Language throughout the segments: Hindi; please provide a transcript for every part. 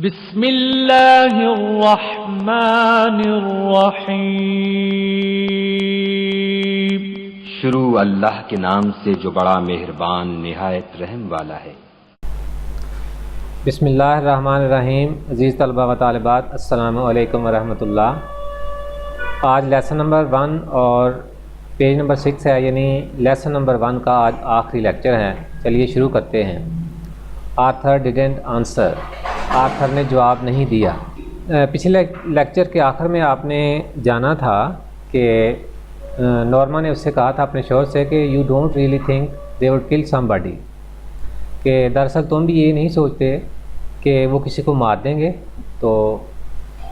बिस्मिल्लाहिर्रहमानिर्रहीम। शुरू अल्लाह के नाम से जो बड़ा मेहरबान निहायत रहम वाला है। बिस्मिल्लाहिर्रहमानिर्रहीम। अज़ीज़ तलबा व तालिबात, अस्सलामु अलैकुम व रहमतुल्लाह। आज लेसन नंबर 1 और पेज नंबर 6 है, यानी लेसन नंबर 1 का आज आखिरी लेक्चर है। चलिए शुरू करते हैं। आर्थर डिडेंट आंसर, आर्थर ने जवाब नहीं दिया। पिछले लेक्चर के आखिर में आपने जाना था कि नॉर्मा ने उससे कहा था अपने शोहर से कि you don't really think they would kill somebody, कि दरअसल तुम भी ये नहीं सोचते कि वो किसी को मार देंगे। तो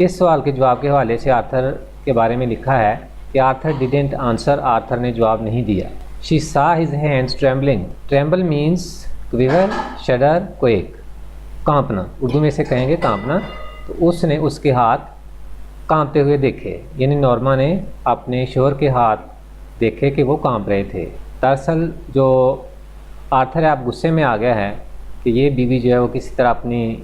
इस सवाल के जवाब के हवाले से आर्थर के बारे में लिखा है कि आर्थर डिडेंट आंसर, आर्थर ने जवाब नहीं दिया। She saw his hands trembling, tremble means quiver, shudder, quake, कांपना, उर्दू में से कहेंगे कांपना। तो उसने उसके हाथ कांपते हुए देखे, यानी नॉर्मा ने अपने शोहर के हाथ देखे कि वो कांप रहे थे। दरअसल जो आर्थर है, आप गुस्से में आ गया है कि ये बीवी जो है वो किसी तरह अपनी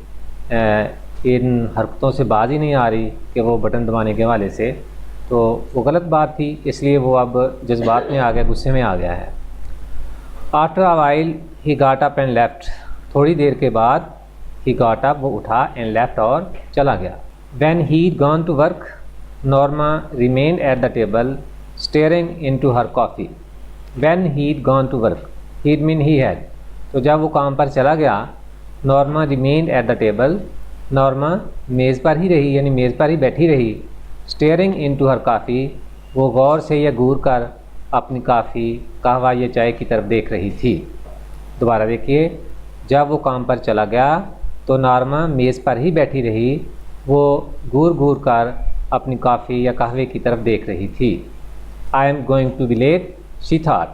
इन हरकतों से बाज ही नहीं आ रही कि वो बटन दबाने के हवाले से, तो वो गलत बात थी, इसलिए वो अब जज्बात में आ गया, गुस्से में आ गया है। After a while he got up and left, थोड़ी देर के बाद ही गॉट अप, वो उठा, एंड लेफ्ट, और चला गया। When he gone to work, Norma remained at the table staring into her coffee. When he gone to work, he mean he had, तो जब वो काम पर चला गया, Norma remained at the table, Norma मेज़ पर ही रही, यानी मेज़ पर ही बैठी रही। स्टेयरिंग इनटू हर कॉफ़ी, वो गौर से या घूर कर अपनी काफ़ी, कहवा या चाय की तरफ देख रही थी। दोबारा देखिए, जब वो काम पर चला गया तो नॉर्मा मेज़ पर ही बैठी रही, वो घूर घूर कर अपनी कॉफ़ी या कहवे की तरफ देख रही थी। I am going to be late, she thought,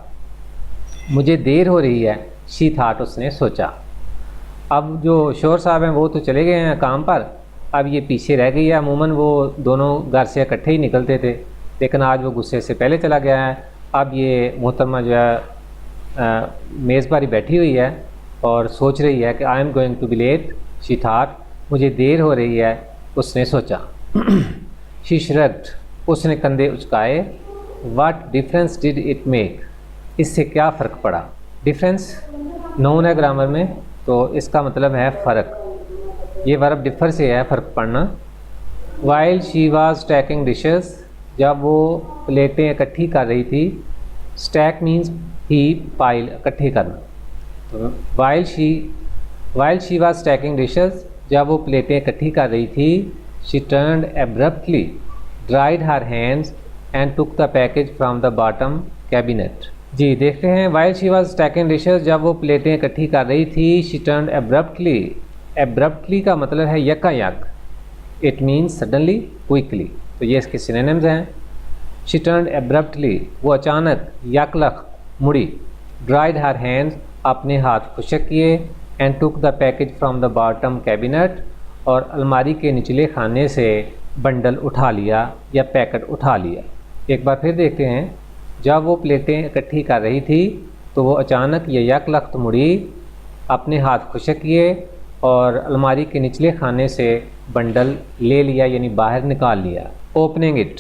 मुझे देर हो रही है, शी थॉट, उसने सोचा। अब जो शोहर साहब हैं वो तो चले गए हैं काम पर, अब ये पीछे रह गई है। अमूमन वो दोनों घर से इकट्ठे ही निकलते थे, लेकिन आज वो गुस्से से पहले चला गया है। अब ये मोहतरमा जो है मेज़ पर ही बैठी हुई है और सोच रही है कि I am going to be late, she thought, मुझे देर हो रही है, उसने सोचा। शी श्रग्ड, उसने कंधे उचकाए। What difference did it make, इससे क्या फ़र्क पड़ा। डिफरेंस नोन है ग्रामर में, तो इसका मतलब है फ़र्क। ये वर्ब डिफ़र से है, फ़र्क पड़ना। While she was stacking dishes, जब वो प्लेटें इकट्ठी कर रही थी। स्टैक मीन्स ही, पाइल, इकट्ठी करना। तो while she was stacking dishes, जब वो प्लेटें इकट्ठी कर रही थी। She turned abruptly, dried her hands and took the package from the bottom cabinet. जी देखते हैं, while she was stacking dishes, जब वो प्लेटें इकट्ठी कर रही थी। शी टर्न्ड एब्रप्टली, एब्रप्टली का मतलब है यकायक, इट मीन्स सडनली, क्विकली, तो ये इसके सिनोनिम्स हैं। शी टर्न्ड एब्रप्टली, वो अचानक, यकलख, मुड़ी। ड्राइड हर हैंड्स, अपने हाथ खुशक किए। And took the package from the bottom cabinet, और अलमारी के निचले खाने से बंडल उठा लिया या पैकेट उठा लिया। एक बार फिर देखते हैं, जब वो प्लेटें इकट्ठी कर रही थी तो वो अचानक या यकलख्त मुड़ी, अपने हाथ खुशक किए और अलमारी के निचले खाने से बंडल ले लिया, यानी बाहर निकाल लिया। Opening it,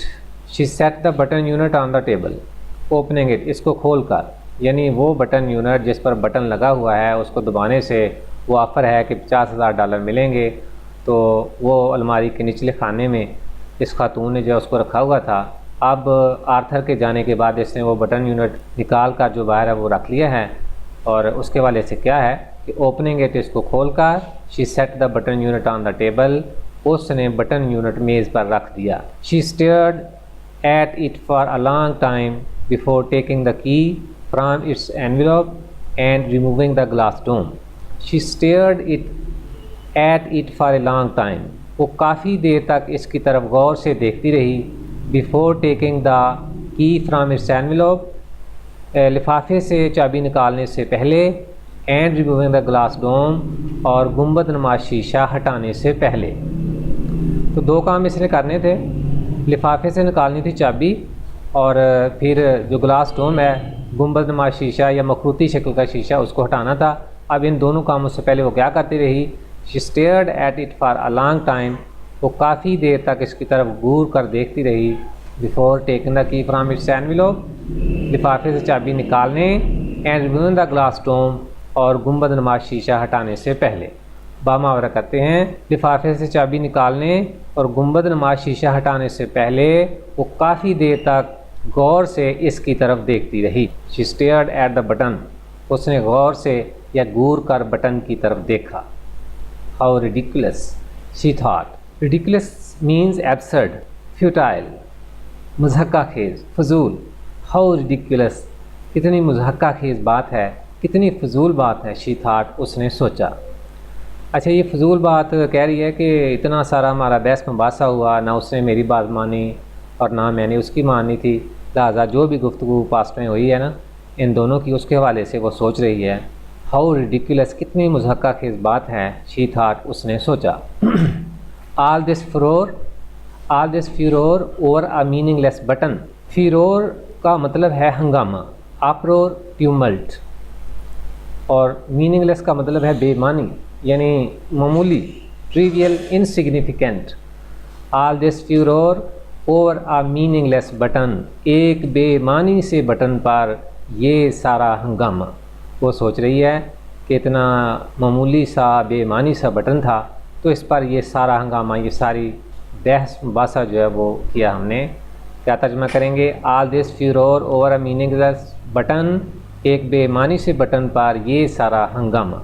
she set the button unit on the table. Opening it, इसको खोल कर, यानी वो बटन यूनिट जिस पर बटन लगा हुआ है उसको दबाने से वो ऑफ़र है कि $50,000 मिलेंगे। तो वो अलमारी के निचले खाने में इस खातून ने जो उसको रखा हुआ था। अब आर्थर के जाने के बाद इसने वो बटन यूनिट निकाल कर जो बाहर है वो रख लिया है, और उसके वाले से क्या है कि ओपनिंग इट, इसको खोल कर। She set the button unit on the table, उसने बटन यूनिट मेज़ पर रख दिया। She stared at it for a long time before taking the key from its envelope and removing the glass dome. She stared at it for a long time, वो काफ़ी देर तक इसकी तरफ गौर से देखती रही। बिफोर टेकिंग द की फ्राम इट्स एनवेलप, लिफाफे से चाबी निकालने से पहले। एंड रिमूविंग द ग्लास डोम, और गुंबद नुमा शीशा हटाने से पहले। तो दो काम इसने करने थे, लिफाफे से निकालनी थी चाबी, और फिर जो ग्लास डोम है, गुंबद नुमा शीशा या मखरूती शक्ल का शीशा, उसको हटाना था। अब इन दोनों कामों से पहले वो क्या करती रही, she stared at it for a long time, वो काफ़ी देर तक इसकी तरफ घूर कर देखती रही। बिफोर टेकिंग द की फ्राम इट्स एनवेलप, लिफाफे से चाबी निकालने, एंड रिमूविंग द ग्लास डोम, और गुंबद नुमा शीशा हटाने से पहले। बामावरा करते हैं, लिफाफे से चाबी निकालने और गुंबद नुमा शीशा हटाने से पहले वो काफ़ी देर तक गौर से इसकी तरफ देखती रही। She stared at the button, उसने गौर से या घूर कर बटन की तरफ देखा। How ridiculous she thought, ridiculous means absurd, futile, मुज़हक्का खेज, फजूल। हाउ रिडिकुलस, कितनी मुज़हक्का खेज बात है, कितनी फजूल बात है। शी थॉट, उसने सोचा। अच्छा, ये फजूल बात कह रही है कि इतना सारा हमारा बहस मुबासा हुआ, ना उसने मेरी बात मानी और ना मैंने उसकी मानी थी, लिहाजा जो भी गुफ्तगू पास्ट में हुई है ना इन दोनों की, उसके हवाले से वो सोच रही है। हाउ रिडिकुलस, कितनी मुज़हक्का खेज बात है। शी थॉट, उसने सोचा। All this furore over a meaningless button, furore का मतलब है हंगामा, अप्रोर ट्यूमल्ट, और मीनिंगलेस का मतलब है बेमानी यानी मामूली, trivial, insignificant. All this furore over a meaningless button, एक बेमानी से बटन पर ये सारा हंगामा। वो सोच रही है कि इतना मामूली सा बेमानी सा बटन था, तो इस पर ये सारा हंगामा, ये सारी बहस मुबासा जो है वो किया हमने। क्या तर्जमा करेंगे? All this furore over a meaningless button, एक बेमानी से बटन पर ये सारा हंगामा।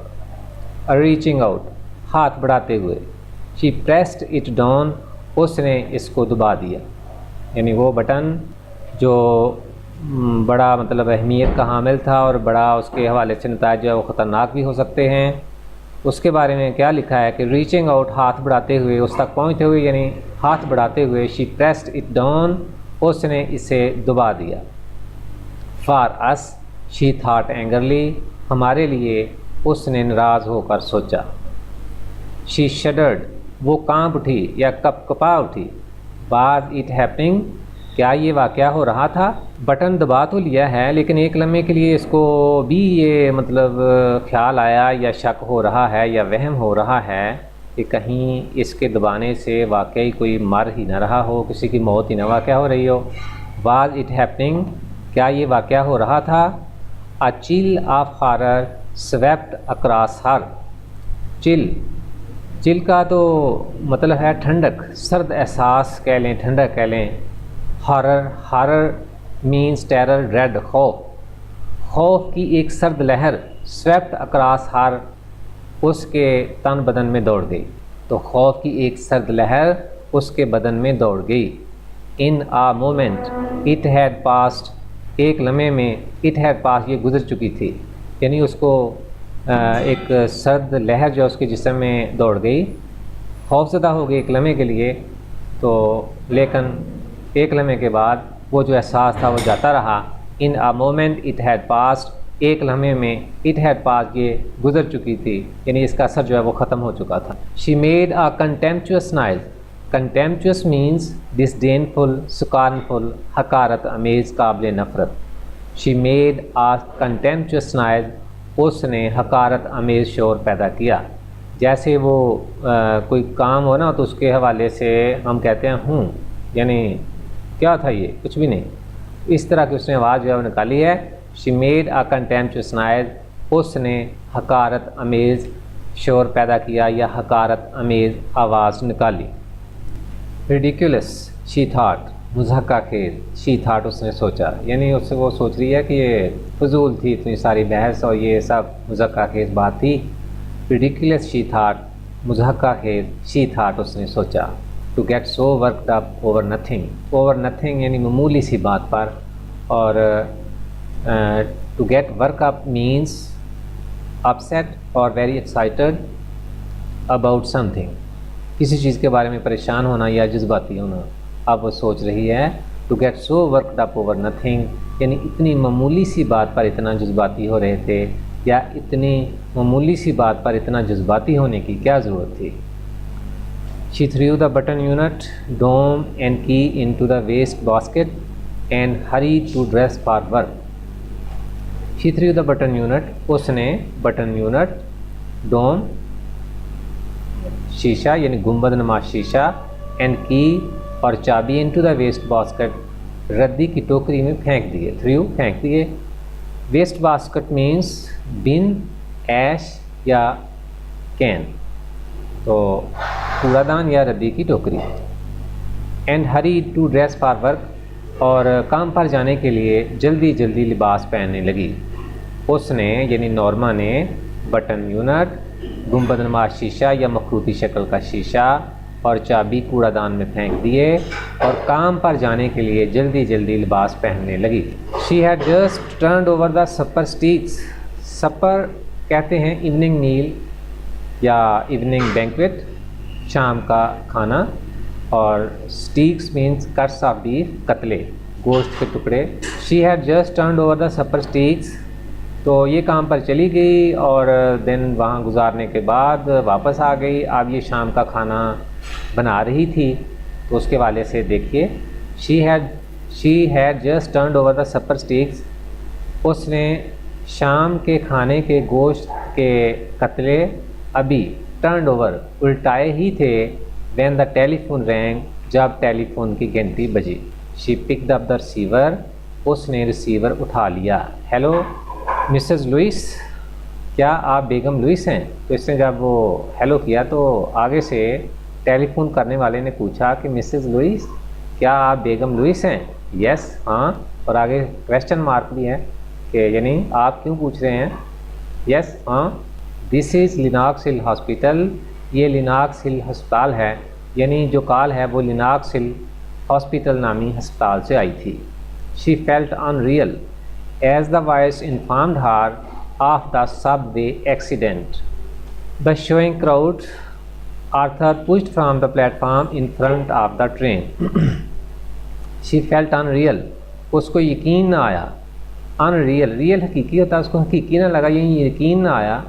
रीचिंग आउट, हाथ बढ़ाते हुए। शी प्रेस्ड इट डाउन, उसने इसको दबा दिया। यानी वो बटन जो बड़ा मतलब अहमियत का हामिल था और बड़ा उसके हवाले से नताइज जो है वो ख़तरनाक भी हो सकते हैं, उसके बारे में क्या लिखा है कि रीचिंग आउट, हाथ बढ़ाते हुए, उस तक पहुँचते हुए, यानी हाथ बढ़ाते हुए। शी प्रेस्ड इट डाउन, उसने इसे दबा दिया। For us, she thought angrily, हमारे लिए, उसने नाराज़ होकर सोचा। शी शडर्ड, वो कांप उठी या कपकपा उठी। वाज इट हैपनिंग, क्या ये वाक़या हो रहा था? बटन दबा तो लिया है, लेकिन एक लम्हे के लिए इसको भी ये मतलब ख्याल आया या शक हो रहा है या वहम हो रहा है कि कहीं इसके दबाने से वाकई कोई मर ही ना रहा हो, किसी की मौत ही ना वाक़या हो रही हो। वाज इट हैपनिंग, क्या ये वाक़या हो रहा था? A chill of horror swept across her. Chill का तो मतलब है ठंडक, सर्द एहसास कह लें, ठंडक कह लें। हॉरर मीन्स टेरर, ड्रेड, खौफ की एक सर्द लहर। स्वेप्ट अक्रॉस हर, उसके तन बदन में दौड़ गई। तो खौफ की एक सर्द लहर उसके बदन में दौड़ गई। इन आ मोमेंट इट हैड पास्ट, एक लम्हे में, इट हैड पास्ट ये गुजर चुकी थी, यानी उसको एक सर्द लहर जो उसके जिस्म में दौड़ गई, खौफज़दा हो गई एक लम्हे के लिए। तो लेकिन एक लम्हे के बाद वो जो एहसास था वो जाता रहा। इन आ मोमेंट इट हैड पास्ट, एक लम्हे में, इट हैड पास्ट ये गुजर चुकी थी, यानी इसका असर जो है वो ख़त्म हो चुका था। She made a contemptuous smile, contemptuous means disdainful, scornful, हकारत अमेज़, काबिल नफ़रत। She made a contemptuous smile, उसने हकारत अमेज़ शोर पैदा किया। जैसे वो कोई काम हो ना तो उसके हवाले से हम कहते हैं हूँ, यानी क्या था ये, कुछ भी नहीं, इस तरह की उसने आवाज़ जो है वो निकाली है। She made a contemptuous smile, उसने हकारत अमेज़ शोर पैदा किया या हकारत अमेज़ आवाज़ निकाली। रिडिकुलस शी थॉट, मुज़हक्का खेल, शी थॉट, उसने सोचा, यानी उससे वो सोच रही है कि ये फजूल थी इतनी सारी बहस और ये सब मुज़हक्का खेल बात थी। रिडिकुलस शी थॉट, मुज़हक्का खेल, शी थॉट, उसने सोचा। To get so worked up over nothing, over nothing यानी मामूली सी बात पर, और to get work up means upset और वेरी एक्साइटेड अबाउट समथिंग, किसी चीज़ के बारे में परेशान होना या जज्बाती होना। अब वो सोच रही है to get so worked up over nothing, यानी इतनी मामूली सी बात पर इतना जज्बाती हो रहे थे, या इतनी मामूली सी बात पर इतना जज्बाती होने की क्या ज़रूरत थी। She threw the button unit, dome and key into the waste basket and hurried to dress for work. She threw the button unit, उसने बटन यूनिट, डोम शीशा यानी गुंबद नुमा शीशा, एंड की और चाबी इनटू द वेस्ट बास्केट, रद्दी की टोकरी में फेंक दिए, थ्रू फेंक दिए। Waste basket means bin, ash या कैन, तो कूड़ादान या रद्दी की टोकरी। And hurried to dress for work, और काम पर जाने के लिए जल्दी जल्दी लिबास पहनने लगी। उसने यानी नॉर्मा ने बटन यूनिट, गुंबदनुमा शीशा या मखरूती शक्ल का शीशा और चाबी कूड़ादान में फेंक दिए और काम पर जाने के लिए जल्दी जल्दी लिबास पहनने लगी। She had just turned over the supper steaks. Supper कहते हैं इवनिंग मील या इवनिंग बैंक्वेट, शाम का खाना, और steaks means cuts of beef, कतले, गोश्त के टुकड़े। She had just turned over the supper steaks, तो ये काम पर चली गई और दिन वहाँ गुजारने के बाद वापस आ गई। अब ये शाम का खाना बना रही थी, तो उसके वाले से देखिए, she had just turned over the supper steaks, उसने शाम के खाने के गोश्त के कतले अभी टर्नड ओवर उल्टाए ही थे, व्हेन द टेलीफोन रैंग, जब टेलीफोन की घंटी बजी। She picked up the receiver, उसने रिसीवर उठा लिया। हेलो मिसेस लुइस, क्या आप बेगम लुइस हैं? तो इसने जब वो हेलो किया तो आगे से टेलीफोन करने वाले ने पूछा कि मिसेस लुइस, क्या आप बेगम लुइस हैं? यस, हाँ, और आगे क्वेश्चन मार्क भी है कि यानी आप क्यों पूछ रहे हैं? यस, हाँ। This is Lenox hill hospital, ये लिनॉक्स हिल अस्पताल है, यानी जो कॉल है वो लिनॉक्स हिल हॉस्पिटल नामी अस्पताल से आई थी। She felt unreal as the voice informed her of the subway accident. The shoving crowd, Arthur pushed from the platform in front of the train. She felt unreal, उसको यकीन ना आया। अनरियल, रियल हकीकी होता है, उसको हकीकी ना लगा, यही यकीन ना आया।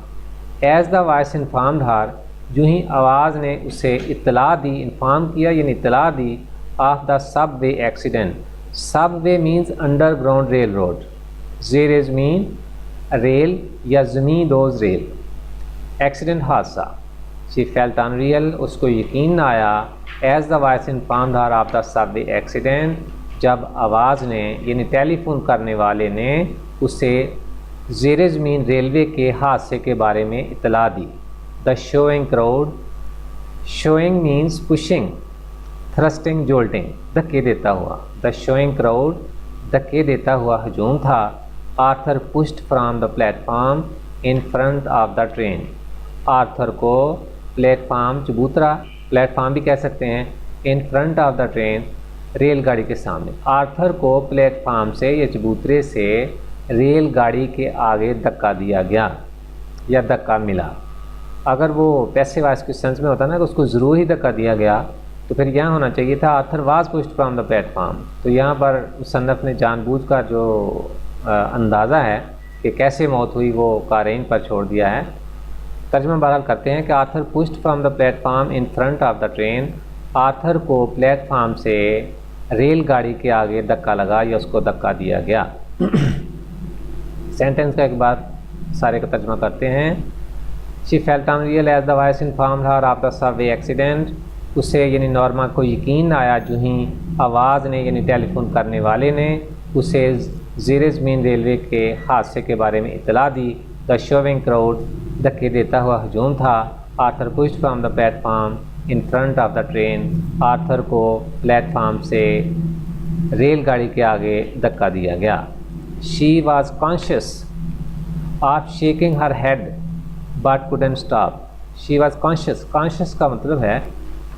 एज द वॉइस इन्फॉर्म्ड हर, जो ही आवाज़ ने उसे इत्तला दी, इन्फॉर्म किया यानी इत्तला दी, of the subway accident. Subway means underground rail road, जेरेज मीन रेल या ज़मीन दोज रेल, एक्सीडेंट हादसा। शी फेल्ट अनरियल, उसको यकीन ना आया। As the voice informed her of the subway accident, जब आवाज़ ने यानी टेलीफोन करने वाले ने उसे ज़ेरे ज़मीन रेलवे के हादसे के बारे में इत्तला दी। The shoving crowd, shoving means pushing, thrusting, jolting, धक्के देता हुआ। द शोइंग क्राउड, धक्के देता हुआ हजूम था। Arthur pushed from the platform in front of the train, Arthur को प्लेटफॉर्म, चबूतरा, प्लेटफॉर्म भी कह सकते हैं, इन फ्रंट ऑफ द ट्रेन, रेलगाड़ी के सामने। आर्थर को प्लेटफॉर्म से या चबूतरे से रेलगाड़ी के आगे धक्का दिया गया या धक्का मिला। अगर वो पैसे वाइज क्वेश्चंस में होता ना तो उसको ज़रूर ही धक्का दिया गया, तो फिर यहाँ होना चाहिए था Arthur was pushed from the platform. तो यहाँ पर मुसन्नफ़ ने जानबूझकर जो अंदाज़ा है कि कैसे मौत हुई वो कारीन पर छोड़ दिया है। तर्जुमा बहरहाल करते हैं कि Arthur pushed from the platform in front of the train, Arthur को प्लेटफॉर्म से रेलगाड़ी के आगे धक्का लगा या उसको धक्का दिया गया। सेंटेंस का एक बार सारे का तर्जुमा करते हैं। She felt unreal as the voice informed her of the subway accident, उसे यानी नॉर्मा को यकीन आया जो ही आवाज़ ने यानी टेलीफोन करने वाले ने उसे ज़ेरे ज़मीन रेलवे के हादसे के बारे में इत्तला दी। द शोविंग क्राउड, धक्के देता हुआ हजूम था। Arthur pushed from the platform in front of the train, Arthur को प्लेटफॉर्म से रेलगाड़ी के आगे धक्का दिया गया। She was conscious of shaking her head but couldn't stop. She was conscious, conscious का मतलब है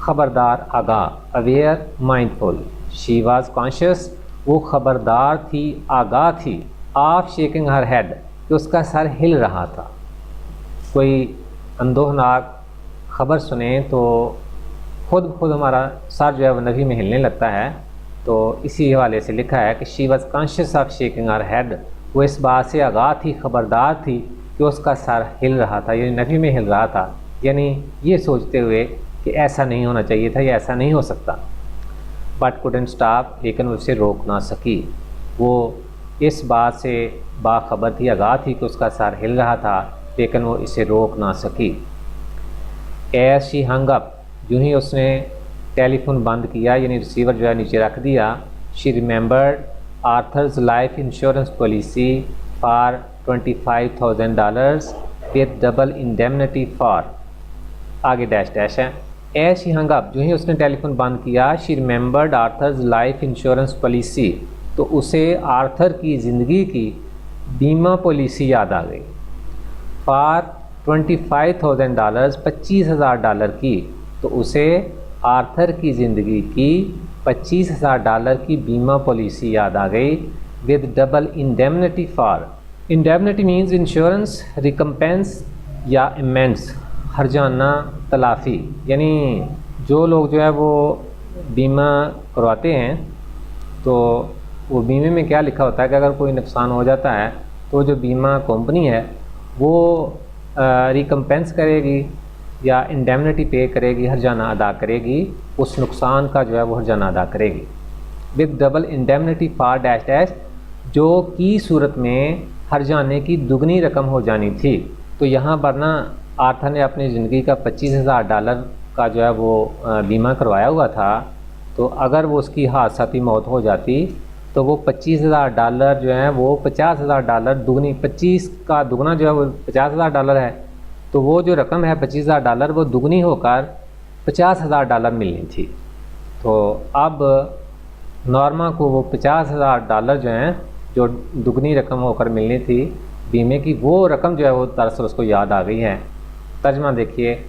ख़बरदार, आगाह, aware, mindful. She was conscious, वो ख़बरदार थी, आगाह थी। ऑफ शेकिंग हर हेड, कि उसका सर हिल रहा था। कोई अंदोहनाक ख़बर सुने तो खुद हमारा सर जो है वो नभी में हिलने लगता है। तो इसी हवाले से लिखा है कि she was conscious of shaking her head, वो इस बात से आगाह थी, ख़बरदार थी कि उसका सर हिल रहा था, यानी नभी में हिल रहा था, यानी ये सोचते हुए कि ऐसा नहीं होना चाहिए था या ऐसा नहीं हो सकता। बट कुडंट स्टॉप, लेकिन उसे रोक ना सकी। वो इस बात से बाखबर थी, आगाह थी कि उसका सर हिल रहा था, लेकिन वो इसे रोक ना सकी। एज शी हंग अप, यूँ ही उसने टेलीफोन बंद किया यानी रिसीवर जो है नीचे रख दिया। She remembered Arthur's life insurance policy for $25,000 with double indemnity for, आगे डैश डैश है। एज शी हंग अप, जो ही उसने टेलीफोन बंद किया, she remembered Arthur's life insurance policy, तो उसे आर्थर की ज़िंदगी की बीमा पॉलिसी याद आ गई। फॉर $25,000, $25,000 की, तो उसे आर्थर की ज़िंदगी की $25,000 की बीमा पॉलिसी याद आ गई। With double indemnity for, indemnity means insurance, recompense या इमेंस, हर्जाना, तलाफ़ी, यानी जो लोग जो है वो बीमा करवाते हैं तो वो बीमे में क्या लिखा होता है कि अगर कोई नुकसान हो जाता है तो जो बीमा कंपनी है वो रिकम्पेंस करेगी या इंडेमनिटी पे करेगी, हर्जाना अदा करेगी, उस नुकसान का जो है वो हर्जाना अदा करेगी। With double indemnity for dash dash, जो की सूरत में हर्जाने की दुगनी रकम हो जानी थी। तो यहाँ पर ना आर्थर ने अपनी ज़िंदगी का $25,000 का जो है वो बीमा करवाया हुआ था, तो अगर वो उसकी हादसाती मौत हो जाती तो वो $25,000 जो है वो $50,000 दुगनी, 25 का दुगना जो है वो $50,000 है, तो वो जो रकम है $25,000 वो दुगनी होकर $50,000 मिलनी थी। तो अब नॉर्मा को वो $50,000 जो हैं जो दुगनी रकम होकर मिलनी थी बीमे की, वो रकम जो है वो दरअसल उसको याद आ गई है। तर्जमा देखिए,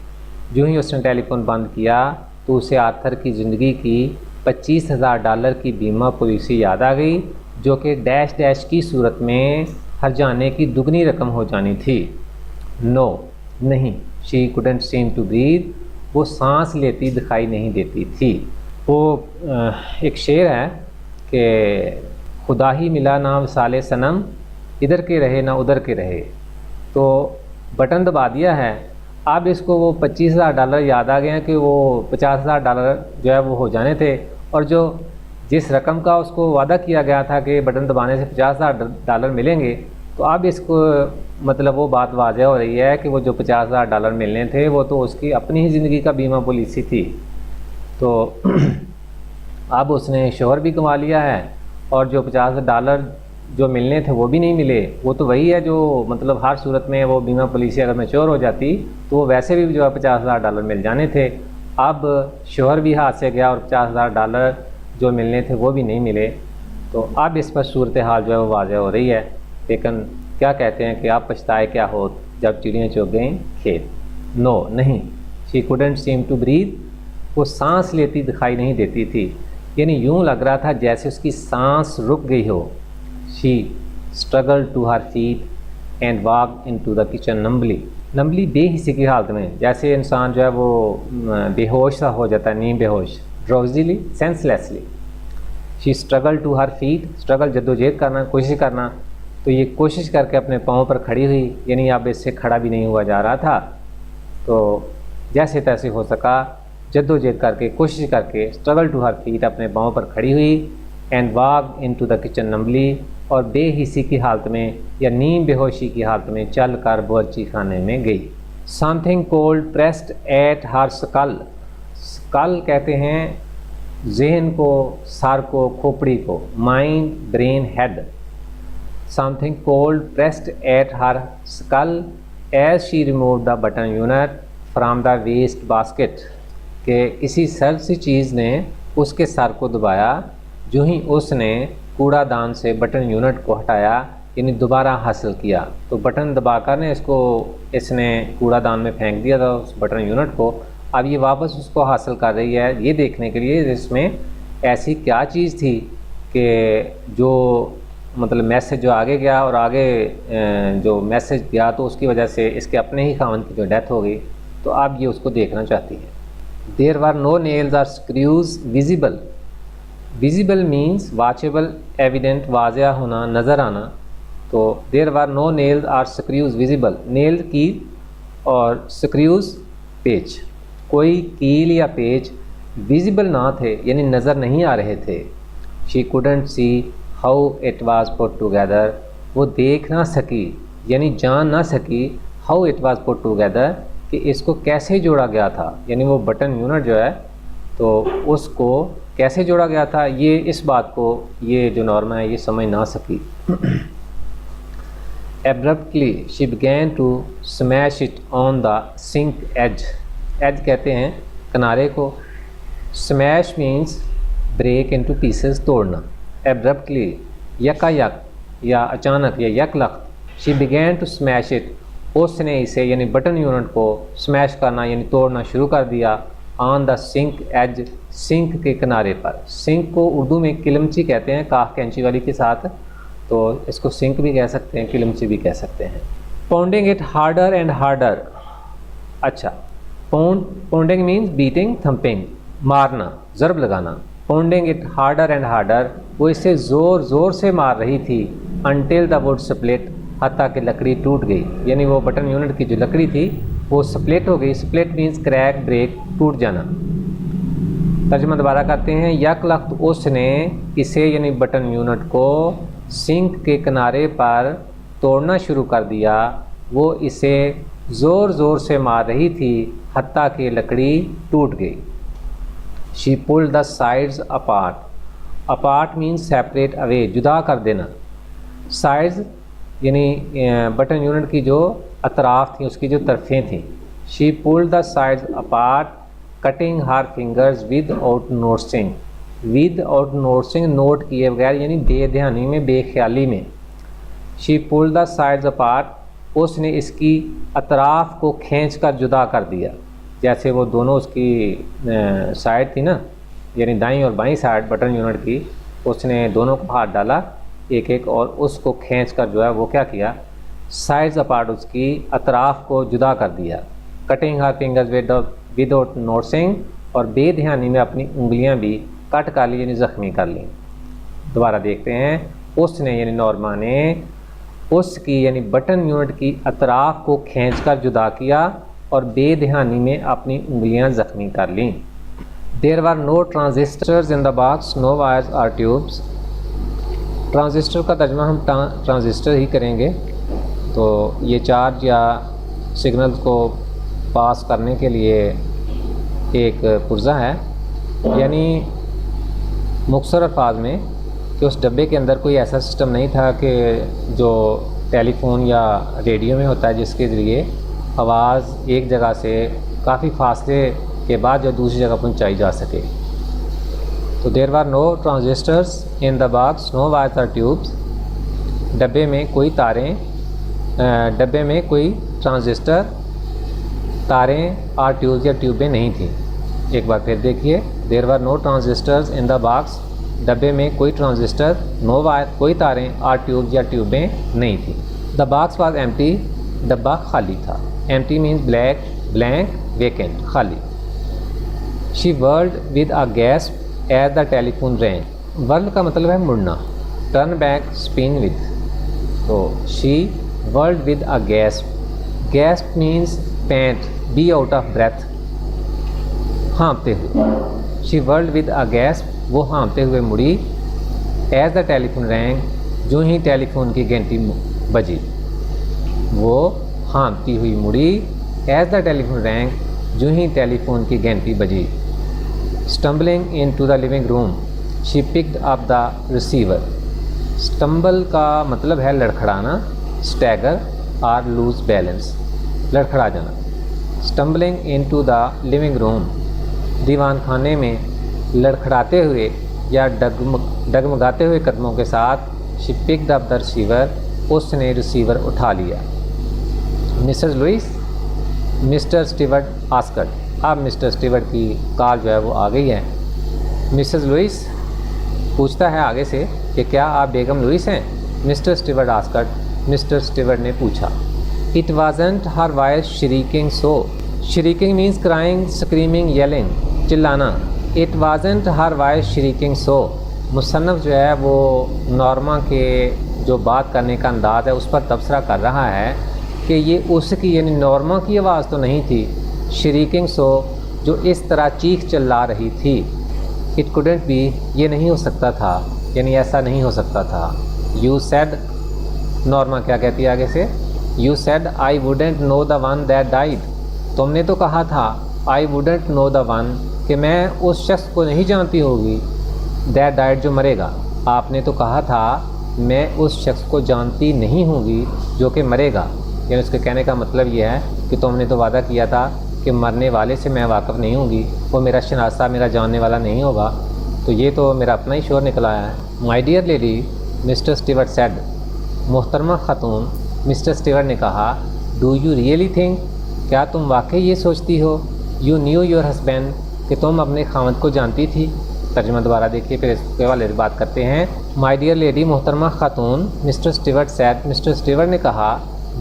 जो ही उसने टेलीफोन बंद किया तो उसे आर्थर की ज़िंदगी की $25,000 की बीमा पॉलिसी याद आ गई, जो कि डैश डैश की सूरत में हर्जाने की दुगनी रकम हो जानी थी। नो, नहीं, she couldn't seem to breathe, वो सांस लेती दिखाई नहीं देती थी। वो एक शेर है कि खुदा ही मिला ना वसाले सनम, इधर के रहे ना उधर के रहे। तो बटन दबा दिया है, अब इसको वो $25,000 याद आ गए हैं कि वो $50,000 जो है वो हो जाने थे, और जो जिस रकम का उसको वादा किया गया था कि बटन दबाने से $50,000 मिलेंगे, तो अब इसको मतलब वो बात वाज़ह हो रही है कि वो जो $50,000 मिलने थे वो तो उसकी अपनी ही ज़िंदगी का बीमा पॉलिसी थी। तो अब उसने शोहर भी कमा लिया है और जो $50,000 जो मिलने थे वो भी नहीं मिले। वो तो वही है जो मतलब हर सूरत में वो बीमा पॉलिसी अगर मैच्योर हो जाती तो वो वैसे भी जो है $50,000 मिल जाने थे। अब शोहर भी हाथ से गया और $50,000 जो मिलने थे वो भी नहीं मिले। तो अब इस पर सूरत हाल जो है वो वाज़ह हो रही है। लेकिन क्या कहते हैं कि आप पछताए क्या हो जब चिड़ियाँ चुग गईं खेत। नो, नहीं, she couldn't seem to breathe, वो सांस लेती दिखाई नहीं देती थी, यानी यूँ लग रहा था जैसे उसकी सांस रुक गई हो। She struggle to her feet and walk into the kitchen numbly, numbly बेहिसी की हालत में, जैसे इंसान जो है वो बेहोश सा हो जाता है, नींद बेहोश, drowsily, senselessly. She struggle to her feet, struggle जद्दोजहद करना, कोशिश करना, तो ये कोशिश करके अपने पाँव पर खड़ी हुई, यानी अब इससे खड़ा भी नहीं हुआ जा रहा था। तो जैसे तैसे हो सका जद्दोजहद करके, कोशिश करके, स्ट्रगल टू हर फीट, अपने पाँव पर खड़ी हुई। And walk into the kitchen numbly, और बेहिसी की हालत में या नींद बेहोशी की हालत में चल कर बावर्ची खाने में गई। Something cold pressed at her skull, skull कहते हैं जहन को, सर को, खोपड़ी को, mind, brain, head. Something cold pressed at her skull as she remove the button unit from the waste basket, के किसी सर्द सी चीज़ ने उसके सर को दबाया जो ही उसने कूड़ादान से बटन यूनिट को हटाया, यानी दोबारा हासिल किया। तो बटन दबाकर ने इसने कूड़ादान में फेंक दिया था उस बटन यूनिट को। अब ये वापस उसको हासिल कर रही है, ये देखने के लिए इसमें ऐसी क्या चीज़ थी कि जो मतलब मैसेज जो आगे गया और आगे जो मैसेज गया तो उसकी वजह से इसके अपने ही खावन की जो डेथ हो गई। तो अब ये उसको देखना चाहती है। There were no nails or screws visible, visible means watchable, evident, वाज़ह होना, नज़र आना। तो there were no nails or screws visible, nail की और स्क्रूज पेच, कोई कील या पेच विजिबल ना थे, यानी नज़र नहीं आ रहे थे। She couldn't see how it was put together, वो देख ना सकी यानी जान ना सकी, how it was put together, कि इसको कैसे जोड़ा गया था, यानी वो बटन यूनिट जो है तो उसको कैसे जोड़ा गया था, ये इस बात को ये जो नॉर्मा है ये समझ ना सकी। Abruptly she began to smash it on the sink edge। Edge कहते हैं किनारे को। Smash means break into pieces, तोड़ना। Abruptly यकायक या अचानक या यकलख्त। She began to smash it, उसने इसे यानी बटन यूनिट को स्मैश करना यानी तोड़ना शुरू कर दिया। On the sink edge, sink के किनारे पर। सिंक को उर्दू में किलमची कहते हैं, काफ कैंची वाली के साथ, तो इसको सिंक भी कह सकते हैं, किलमची भी कह सकते हैं। Pounding it harder and harder. अच्छा, पाउंडिंग मीन्स बीटिंग, थम्पिंग, मारना, ज़रब लगाना। Pounding it harder and harder, वो इसे ज़ोर ज़ोर से मार रही थी। अनटिल द वुड स्प्लिट, हत्ता कि लकड़ी टूट गई, यानी वो बटन यूनिट की जो लकड़ी थी वो स्प्लिट हो गई। स्प्लिट मीन्स क्रैक, ब्रेक, टूट जाना। तर्जुमा दोबारा करते हैं। यकलख्त उसने इसे यानी बटन यूनिट को सिंक के किनारे पर तोड़ना शुरू कर दिया। वो इसे ज़ोर ज़ोर से मार रही थी, हत्ता कि लकड़ी टूट गई। She pulled the sides apart. Apart means separate, away, जुदा कर देना। साइड्स यानी बटन यूनिट की जो अतराफ़ थी, उसकी जो तरफ़ें थीं। She pulled the sides apart cutting her fingers with out noticing. With out noticing, note किए बगैर यानी बेध्यानी में, बेख्याली में। She pulled the sides apart, उसने इसकी अतराफ़ को खींच कर जुदा कर दिया। जैसे वो दोनों उसकी साइड थी ना, यानी दाईं और बाईं साइड बटन यूनिट की, उसने दोनों को हाथ डाला एक एक और उसको खींच कर जो है वो क्या किया, साइड्स अपार्ट, उसकी अतराफ़ को जुदा कर दिया। कटिंग हर फिंगर्स विदाउट नोटिसिंग, और बेध्यानी में अपनी उंगलियां भी कट कर ली यानी ज़ख्मी कर ली। दोबारा देखते हैं। उसने यानी नॉर्मा ने उसकी यानी बटन यूनिट की अतराफ़ को खींचकर जुदा किया और बेध्यानी में अपनी उंगलियां ज़ख्मी कर लीं। There were no transistors in the box, no wires or tubes. Transistor का तर्जुमा हम ट्रांजिस्टर ही करेंगे। तो ये चार्ज या सिग्नल्स को पास करने के लिए एक पुर्ज़ा है, यानी मुख्तसर अल्फाज में कि उस डब्बे के अंदर कोई ऐसा सिस्टम नहीं था कि जो टेलीफोन या रेडियो में होता है, जिसके ज़रिए आवाज़ एक जगह से काफ़ी फासले के बाद जो दूसरी जगह पहुंचाई जा सके। तो there were no transistors in the box, no wires or tubes. डब्बे में कोई तारें, डब्बे में कोई ट्रांजिस्टर, तारें और ट्यूब्स या ट्यूबें नहीं थी। एक बार फिर देखिए। There were no transistors in the box, डब्बे में कोई ट्रांजिस्टर, नो वायर, कोई तारें और ट्यूब्स या ट्यूबें नहीं थी। द बॉक्स वाज एम्प्टी, डब्बा खाली था। Empty means black, blank, vacant, खाली। She whirled with a gasp as the telephone rang. Whirled का मतलब है मुड़ना, टर्न बैक, स्पिन विद। तो she whirled with a gasp. Gasp means pant, be out of breath, हाँफते हुए। She whirled with a gasp, वो हाँफते हुए मुड़ी। एज द टेलीफोन रैंग, जो ही टेलीफोन की घंटी बजी, वो हाँफती हुई मुड़ी। एज द टेलीफोन रैंग, जो ही टेलीफोन की घंटी बजी। Stumbling into the living room, she picked up the receiver. Stumble का मतलब है लड़खड़ाना, स्टैगर और लूज बैलेंस, लड़खड़ा जाना। Stumbling into the living room, दीवान खाने में लड़खड़ाते हुए या डगमगाते हुए कदमों के साथ। She picked up the receiver, उसने रिसीवर उठा लिया। Mrs Lewis, Mr Stewart asked. अब मिस्टर स्टीवर्ट की कॉल जो है वो आ गई है। मिसेस लुइस पूछता है आगे से कि क्या आप बेगम लुइस हैं? Mister Stewart asked, mister Stewart ने पूछा। It wasn't her voice shrieking so. Shrieking means crying, screaming, yelling, चिल्लाना। It wasn't her voice shrieking so. मुसन्नफ़ जो है वो नॉर्मा के जो बात करने का अंदाज़ है उस पर तबसरा कर रहा है कि ये उसकी यानी नॉर्मा की आवाज़ तो नहीं थी। श्रीकिंग सो, जो इस तरह चीख चिल्ला रही थी। इट कुडेंट बी, ये नहीं हो सकता था, यानी ऐसा नहीं हो सकता था। यू सेड, नॉर्मा क्या कहती है आगे से? You said I wouldn't know the one that died. तुमने तो कहा था I wouldn't know the one, कि मैं उस शख्स को नहीं जानती होगी, दैट डाइड, जो मरेगा। आपने तो कहा था मैं उस शख्स को जानती नहीं होंगी जो कि मरेगा। यानी उसके कहने का मतलब ये है कि तुमने तो वादा किया था कि मरने वाले से मैं वाकिफ़ नहीं होंगी, वो मेरा शनासा, मेरा जानने वाला नहीं होगा। तो ये तो मेरा अपना ही शोर निकल आया है। My dear lady, Mr Stewart said, मोहतरमा ख़ातून, मिस्टर स्टीवर्ट ने कहा, डू यू रियली थिंक, क्या तुम वाकई ये सोचती हो, यू न्यू योर हस्बैंड, कि तुम अपने खामद को जानती थी। तर्जुमा दोबारा देखिए, फिर इसके वाले बात करते हैं। माय डियर लेडी, मोहतरमा ख़ातून, mister Stewart said, mister Stewart ने कहा,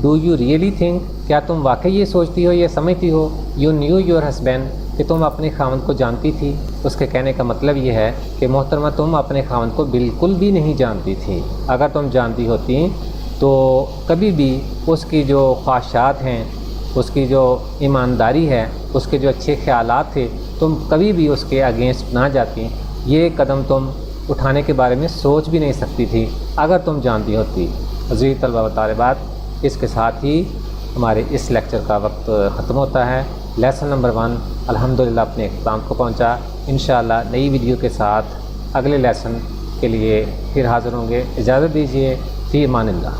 डू यू रियली थिंक, क्या तुम वाकई ये सोचती हो, ये समझती हो, यू न्यू योर हस्बैंड, कि तुम अपने खामद को जानती थी। उसके कहने का मतलब ये है कि मोहतरमा तुम अपने खामद को बिल्कुल भी नहीं जानती थी। अगर तुम जानती होती तो कभी भी उसकी जो ख्वाहिशात हैं, उसकी जो ईमानदारी है, उसके जो अच्छे ख़यालात थे, तुम कभी भी उसके अगेंस्ट ना जाती। ये कदम तुम उठाने के बारे में सोच भी नहीं सकती थी अगर तुम जानती होती। अज़ीज़ तलबा व तालिबात, इसके साथ ही हमारे इस लेक्चर का वक्त ख़त्म होता है। लेसन नंबर 1 अल्हम्दुलिल्लाह अपने इख्तिताम को पहुंचा। इंशाअल्लाह नई वीडियो के साथ अगले लेसन के लिए फिर हाज़िर होंगे। इजाज़त दीजिए। फ़ी अमानिल्लाह।